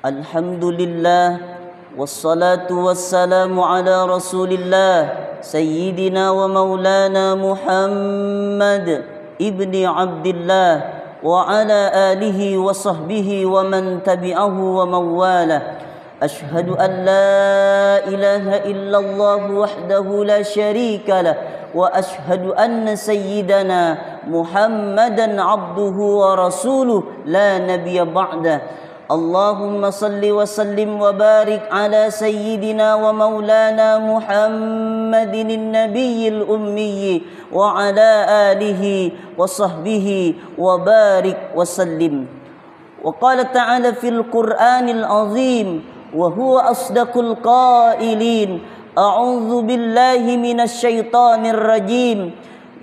Alhamdulillah wassalatu wassalamu ala Rasulillah Sayyidina wa maulana Muhammad ibni Abdillah wa ala alihi wa sahbihi wa man tabi'ahu wa mawalah. Ashhadu an la ilaha illallah wahdahu la syarika lah wa ashhadu anna sayyidana Muhammadan abduhu wa rasuluh la nabiyya ba'dah. Allahumma salli wa sallim wa barik ala sayyidina wa maulana Muhammadin nabiyil ummi wa ala alihi wa sahbihi wa barik wa sallim. Wa qala ta'ala fil Qur'anil azim wa huwa asdaqul qailin. A'udzu billahi minasy syaithanir rajim.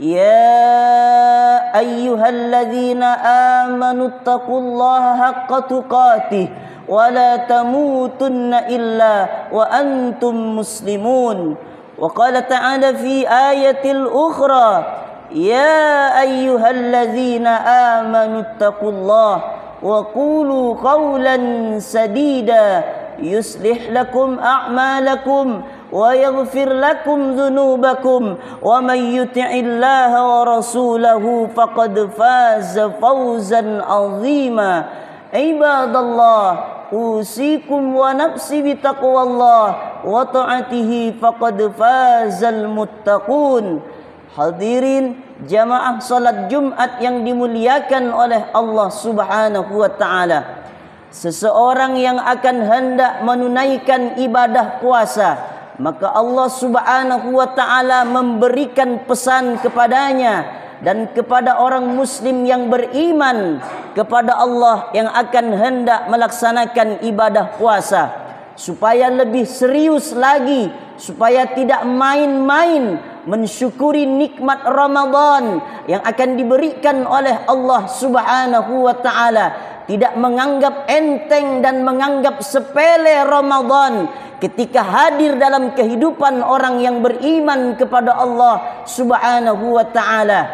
Ya ayyuhalladzina amanu taqullaha haqqa tuqatih wa la tamutunna illa wa antum muslimun. Wa qala ta'ala fi ayatil ukhra ya ayyuhalladzina amanu taqullaha wa qulu qawlan sadida yuslih lakum a'malakum wa yaghfir lakum dhunubakum wa may yuti'illaha wa rasulahu faqad faza fawzan 'azima. Ibadallah, usikum wa nafsi bitaqwallah wa ta'atihi faqad fazal muttaqun. Hadirin jamaah salat Jumat yang dimuliakan oleh Allah Subhanahu wa taala. Seseorang yang akan hendak menunaikan ibadah puasa, maka Allah Subhanahu wa taala memberikan pesan kepadanya dan kepada orang muslim yang beriman kepada Allah yang akan hendak melaksanakan ibadah puasa, supaya lebih serius lagi, supaya tidak main-main mensyukuri nikmat Ramadan yang akan diberikan oleh Allah Subhanahu wa taala. Tidak menganggap enteng dan menganggap sepele Ramadan ketika hadir dalam kehidupan orang yang beriman kepada Allah Subhanahu wa taala.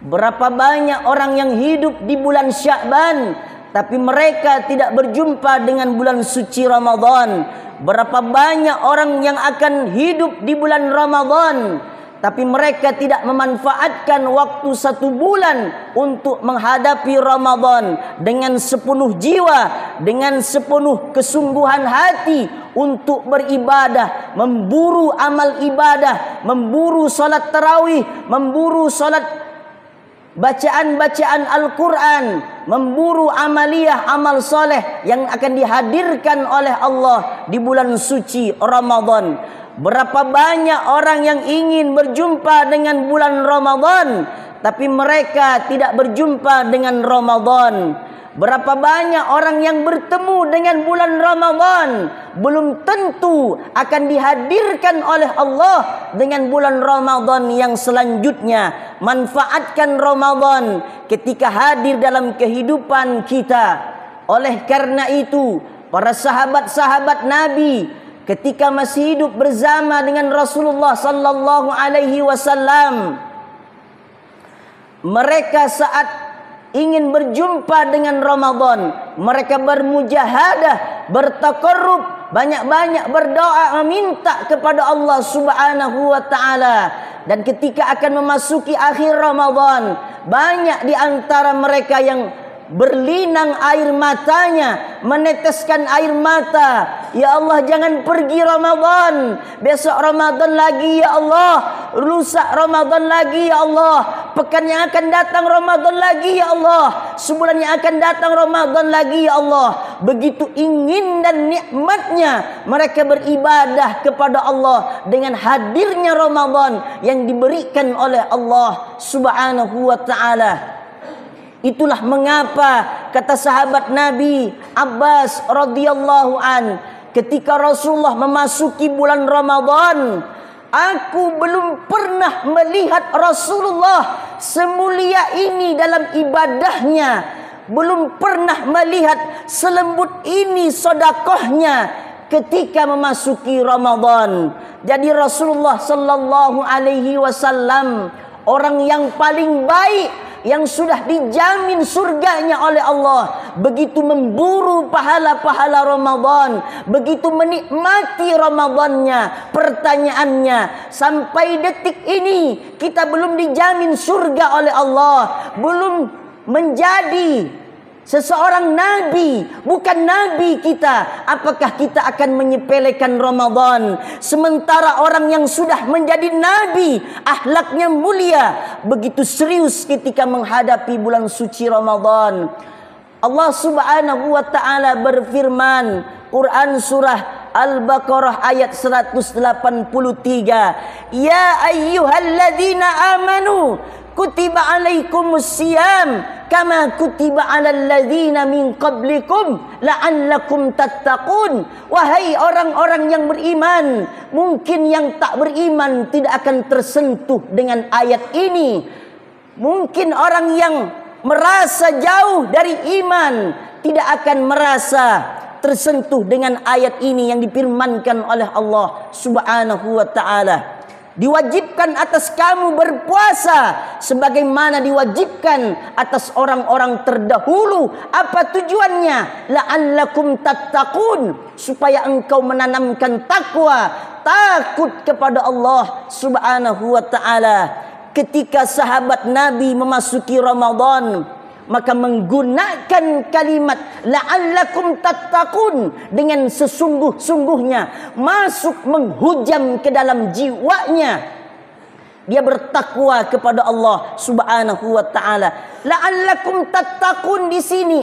Berapa banyak orang yang hidup di bulan Sya'ban tapi mereka tidak berjumpa dengan bulan suci Ramadan. Berapa banyak orang yang akan hidup di bulan Ramadan tapi mereka tidak memanfaatkan waktu 1 bulan untuk menghadapi Ramadan dengan sepenuh jiwa, dengan sepenuh kesungguhan hati untuk beribadah, memburu amal ibadah, memburu salat tarawih, memburu salat bacaan-bacaan Al-Quran, memburu amaliyah amal soleh yang akan dihadirkan oleh Allah di bulan suci Ramadan. Berapa banyak orang yang ingin berjumpa dengan bulan Ramadan tapi mereka tidak berjumpa dengan Ramadan. Berapa banyak orang yang bertemu dengan bulan Ramadan belum tentu akan dihadirkan oleh Allah dengan bulan Ramadan yang selanjutnya. Manfaatkan Ramadan ketika hadir dalam kehidupan kita. Oleh karena itu, para sahabat-sahabat Nabi ketika masih hidup bersama dengan Rasulullah sallallahu alaihi wasallam, mereka saat ingin berjumpa dengan Ramadan, mereka bermujahadah, bertaqarrub, banyak-banyak berdoa meminta kepada Allah Subhanahu wa taala. Dan ketika akan memasuki akhir Ramadan, banyak di antara mereka yang berlinang air matanya, meneteskan air mata. Ya Allah, jangan pergi Ramadan, besok Ramadan lagi ya Allah, lusa Ramadan lagi ya Allah, pekan yang akan datang Ramadan lagi ya Allah, sebulan yang akan datang Ramadan lagi ya Allah. Begitu ingin dan nikmatnya mereka beribadah kepada Allah dengan hadirnya Ramadan yang diberikan oleh Allah Subhanahu wa taala. Itulah mengapa kata sahabat Nabi Abbas radhiyallahu an, ketika Rasulullah memasuki bulan Ramadan, aku belum pernah melihat Rasulullah semulia ini dalam ibadahnya, belum pernah melihat selembut ini sedekahnya ketika memasuki Ramadan. Jadi Rasulullah sallallahu alaihi wasallam orang yang paling baik yang sudah dijamin surganya oleh Allah, begitu memburu pahala-pahala Ramadan, begitu menikmati Ramadannya. Pertanyaannya, sampai detik ini kita belum dijamin surga oleh Allah, belum menjadi seseorang nabi, bukan nabi kita. Apakah kita akan menyepelekan Ramadan? Sementara orang yang sudah menjadi nabi, akhlaknya mulia, begitu serius ketika menghadapi bulan suci Ramadan. Allah Subhanahu wa taala berfirman, Quran surah Al-Baqarah ayat 183, Ya ayyuhalladzina amanu kutiba alaikumus siyam kama kutiba alal ladzina min qablikum la'allakum tattaqun. Wahai orang-orang yang beriman, mungkin yang tak beriman tidak akan tersentuh dengan ayat ini. Mungkin orang yang merasa jauh dari iman tidak akan merasa tersentuh dengan ayat ini yang difirmankan oleh Allah Subhanahu wa taala. Diwajibkan atas kamu berpuasa sebagaimana diwajibkan atas orang-orang terdahulu. Apa tujuannya? La'allakum tattaqun, supaya engkau menanamkan takwa, takut kepada Allah Subhanahu wa taala. Ketika sahabat Nabi memasuki Ramadan, maka menggunakan kalimat la'allakum tattaqun dengan sesungguh-sungguhnya, masuk menghujam ke dalam jiwanya. Dia bertakwa kepada Allah Subhanahu wa taala. La'allakum tattaqun di sini,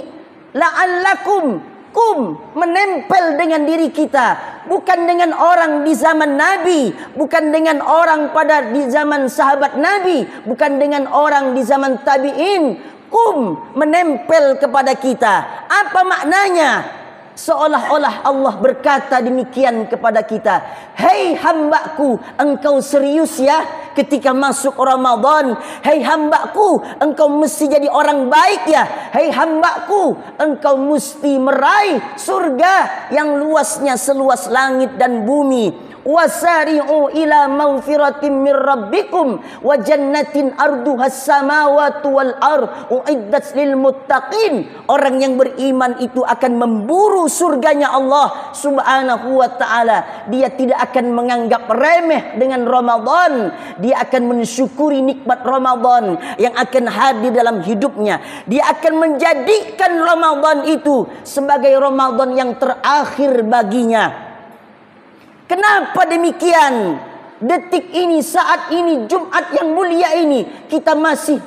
la'allakum menempel dengan diri kita, bukan dengan orang di zaman Nabi, bukan dengan orang pada di zaman sahabat Nabi, bukan dengan orang di zaman tabi'in. Menempel kepada kita. Apa maknanya? Seolah-olah Allah berkata demikian kepada kita, hei hambaku, engkau serius ya ketika masuk Ramadan? Hei hambaku, engkau mesti jadi orang baik ya? Hei hambaku, engkau mesti meraih surga yang luasnya seluas langit dan bumi. Wasari'u ila maghfiratin min rabbikum wa jannatin arduhas samawati wal ard uiddat lil muttaqin. Orang yang beriman itu akan memburu surganya Allah Subhanahu wa taala. Dia tidak akan menganggap remeh dengan Ramadan. Dia akan mensyukuri nikmat Ramadan yang akan hadir dalam hidupnya. Dia akan menjadikan Ramadan itu sebagai Ramadan yang terakhir baginya. Kenapa demikian? Detik ini, saat ini, Jumat yang mulia ini, kita masih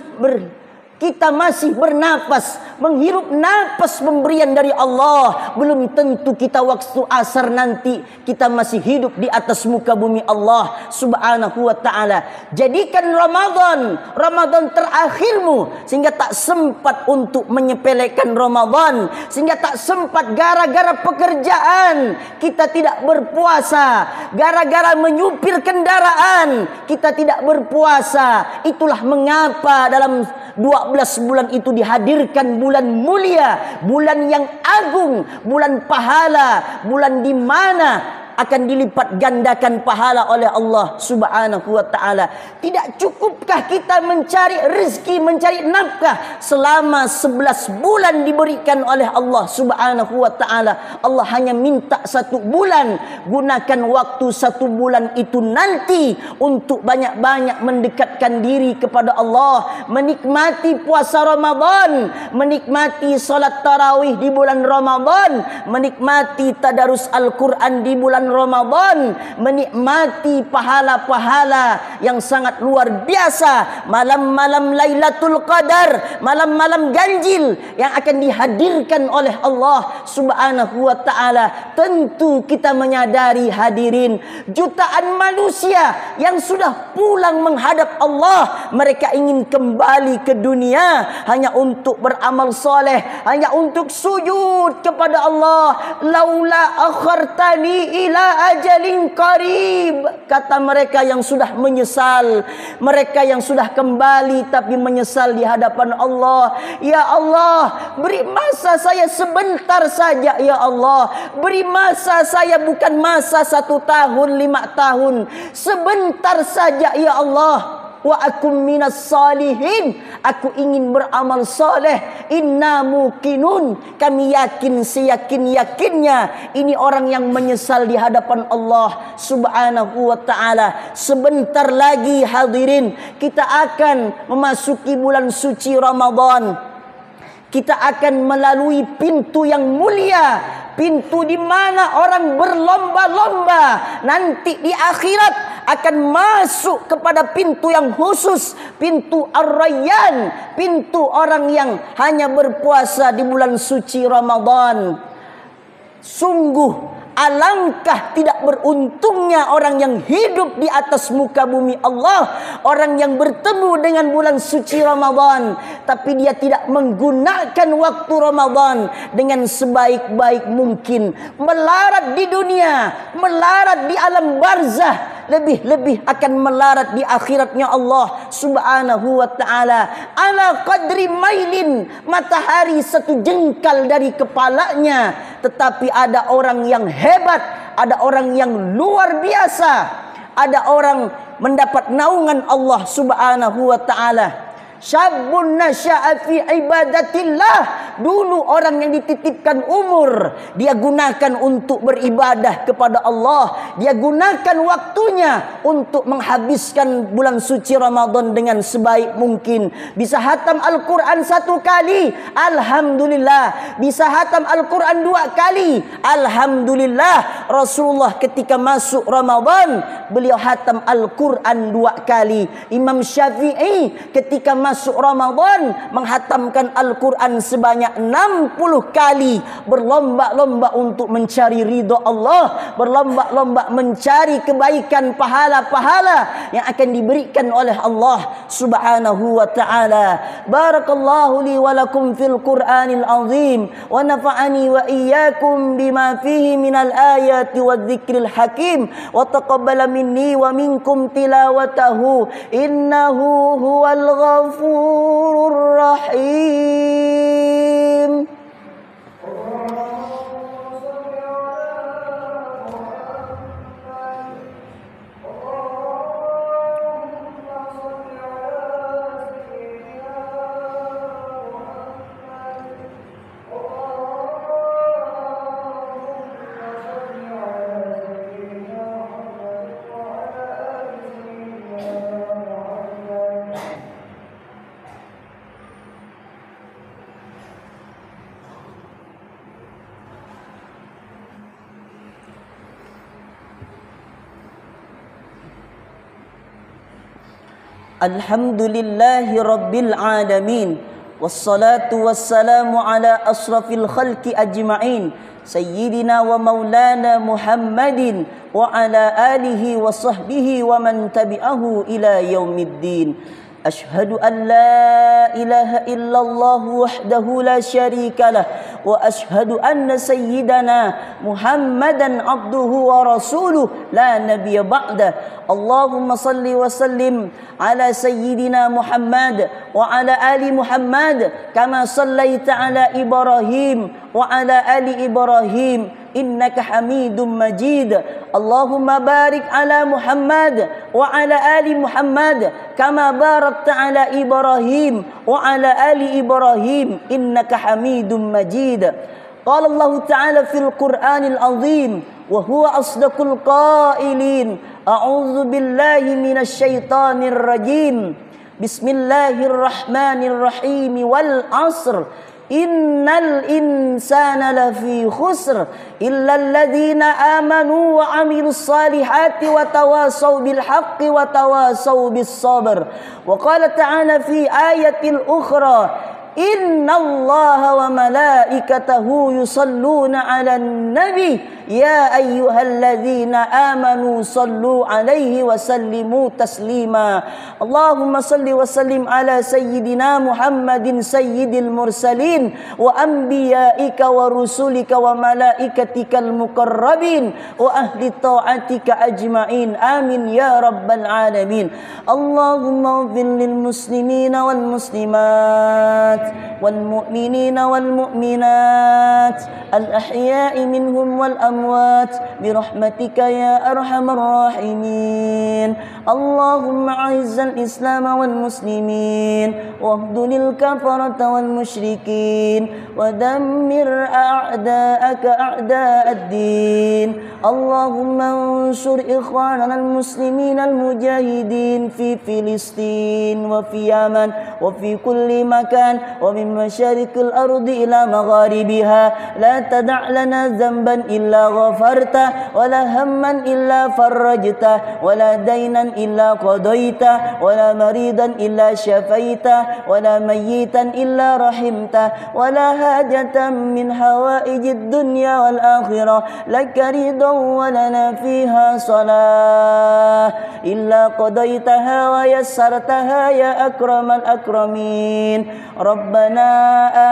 bernapas, menghirup napas pemberian dari Allah. Belum tentu kita waktu asar nanti kita masih hidup di atas muka bumi Allah Subhanahu wa taala. Jadikan Ramadan terakhirmu, sehingga tak sempat untuk menyepelekan Ramadan, sehingga tak sempat gara-gara pekerjaan kita tidak berpuasa, gara-gara menyupir kendaraan kita tidak berpuasa. Itulah mengapa dalam 12 bulan itu dihadirkan bulan mulia, bulan yang agung, bulan pahala, bulan di mana akan dilipat gandakan pahala oleh Allah Subhanahu wa taala. Tidak cukupkah kita mencari rezeki, mencari nafkah selama 11 bulan diberikan oleh Allah Subhanahu wa taala? Allah hanya minta 1 bulan. Gunakan waktu 1 bulan itu nanti untuk banyak-banyak mendekatkan diri kepada Allah, menikmati puasa Ramadan, menikmati salat tarawih di bulan Ramadan, menikmati tadarus Al-Quran di bulan Ramadan, menikmati pahala-pahala yang sangat luar biasa, malam-malam Lailatul Qadar, malam-malam ganjil yang akan dihadirkan oleh Allah Subhanahu wa taala. Tentu kita menyadari hadirin, jutaan manusia yang sudah pulang menghadap Allah, mereka ingin kembali ke dunia hanya untuk beramal soleh, hanya untuk sujud kepada Allah. Laula akhartani ila ajalin qarib, kata mereka yang sudah menyesal, mereka yang sudah kembali tapi menyesal di hadapan Allah. Ya Allah, beri masa saya sebentar saja ya Allah, beri masa saya, bukan masa 1 tahun 5 tahun, sebentar saja ya Allah, wa akum minas salihin. Aku ingin beramal saleh. Inna muqinun. Kami yakin seyakin-yakinnya ini orang yang menyesal di hadapan Allah Subhanahu wa ta'ala. Sebentar lagi hadirin, kita akan memasuki bulan suci Ramadan. Kita akan melalui pintu yang mulia, pintu di mana orang berlomba-lomba nanti di akhirat akan masuk kepada pintu yang khusus, pintu Ar-Rayyan, pintu orang yang hanya berpuasa di bulan suci Ramadan. Sungguh alangkah tidak beruntungnya orang yang hidup di atas muka bumi Allah, orang yang bertemu dengan bulan suci Ramadan tapi dia tidak menggunakan waktu Ramadan dengan sebaik-baik mungkin, melarat di dunia, melarat di alam barzah, lebih-lebih akan melarat di akhiratnya Allah Subhanahu wa ta'ala. Ala qadri mailin, matahari satu jengkal dari kepalanya. Tetapi ada orang yang hebat, ada orang yang luar biasa, ada orang mendapat naungan Allah Subhanahu wa ta'ala. Syabun nasya'a fi ibadatillah. Dulu orang yang dititipkan umur, dia gunakan untuk beribadah kepada Allah. Dia gunakan waktunya untuk menghabiskan bulan suci Ramadan dengan sebaik mungkin. Bisa hatam Al-Quran 1 kali, alhamdulillah. Bisa hatam Al-Quran 2 kali, alhamdulillah. Rasulullah ketika masuk Ramadan, beliau hatam Al-Quran 2 kali. Imam Syafi'i ketika masuk Ramadan menghatamkan Al-Quran sebanyak 60 kali. Berlomba-lomba untuk mencari ridha Allah, berlomba-lomba mencari kebaikan, pahala-pahala yang akan diberikan oleh Allah Subhanahu wa ta'ala. Barakallahu li wa lakum fil Qur'anil azim, wa nafa'ani wa iyyakum bima fihi minal ayati wadh-dhikril hakim, wa taqabbala minni wa minkum tilawatahu innahu huwal ghafurur rahim. Alhamdulillahi Rabbil Alamin, wassalatu wassalamu ala asrafil khalqi ajma'in, Sayyidina wa maulana Muhammadin wa ala alihi wa sahbihi wa man tabi'ahu ila yaumiddin. Ashhadu an la ilaha illallah wahdahu la syarika lah, wa ashhadu anna sayyidana Muhammadan abduhu wa rasuluh la nabiyya ba'dah. Allahumma salli wa sallim ala sayyidina Muhammad wa ala ali Muhammad kama sallaita ala Ibrahim wa ala ali Ibrahim innaka Hamidum Majid. Allahumma barik ala Muhammad wa ala ali Muhammad kama barakta ala Ibrahim wa ala ali Ibrahim innaka Hamidum Majid. Qala Allah Ta'ala fil Qur'anil azim wa huwa asdaqul qailin. A'udzu billahi minasy syaithanir rajim. Bismillahirrahmanirrahim. Wal 'asr. Innal insana lafi khusr illa alladhina amanu wa 'amilus salihati wa tawasaw bil haqqi wa tawasaw bis sabr. Wa qala ta'ala fi ayatil ukhra, innallaha wa malaikatahu yusalluna 'alan nabi ya ayyuhalladzina amanu sallu 'alaihi wa sallimu taslima. Allahumma salli wa sallim ala sayyidina Muhammadin sayyidil mursalin wa anbiya'ika wa rusulika wa malaikatikal muqarrabin wa ahli ta'atika ajma'in. Amin ya rabbal alamin. Allahumma ighfir lil muslimina wal muslimat wal mu'minina wal mu'minat al ahya'i minhum wal والأموات برحمتك يا أرحم الراحمين. اللهم أعز الإسلام والمسلمين واخذل الكفرة والمشركين ودمر أعداءك أعداء الدين. اللهم انصر إخواننا المسلمين المجاهدين في فلسطين وفي يمن وفي كل مكان ومن مشارق الأرض إلى مغاربها. لا تدع لنا ذنبا إلا غفرته ولا هما إلا فرجته ولا دينا إلا قضيته ولا مريضا إلا شفيته ولا ميتا إلا رحمته ولا حاجة من حوائج الدنيا والآخرة لك رضا ولنا فيها صلاة إلا قضيتها ويسرتها يا أكرم الأكرمين. ربنا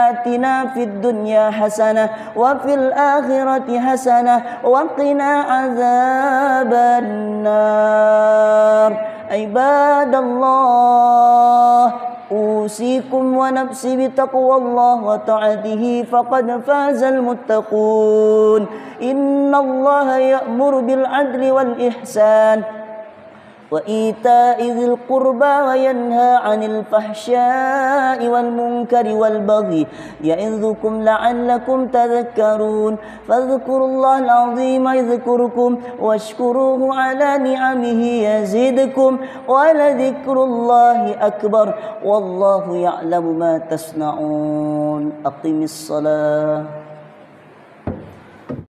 آتنا في الدنيا حسنة وفي الآخرة حسنة وقنا عذاب النار. عباد الله، أوصيكم ونفسي بتقوى الله وطاعته فقد فاز المتقون. إن الله يأمر بالعدل والإحسان وإيتاء ذي القربى وينهى عن الفحشاء والمنكر والبغي يعظكم لعلكم تذكرون. فاذكروا الله العظيم يذكركم واشكروه على نعمه يزدكم ولذكر الله أكبر والله يعلم ما تصنعون. أقم الصلاة.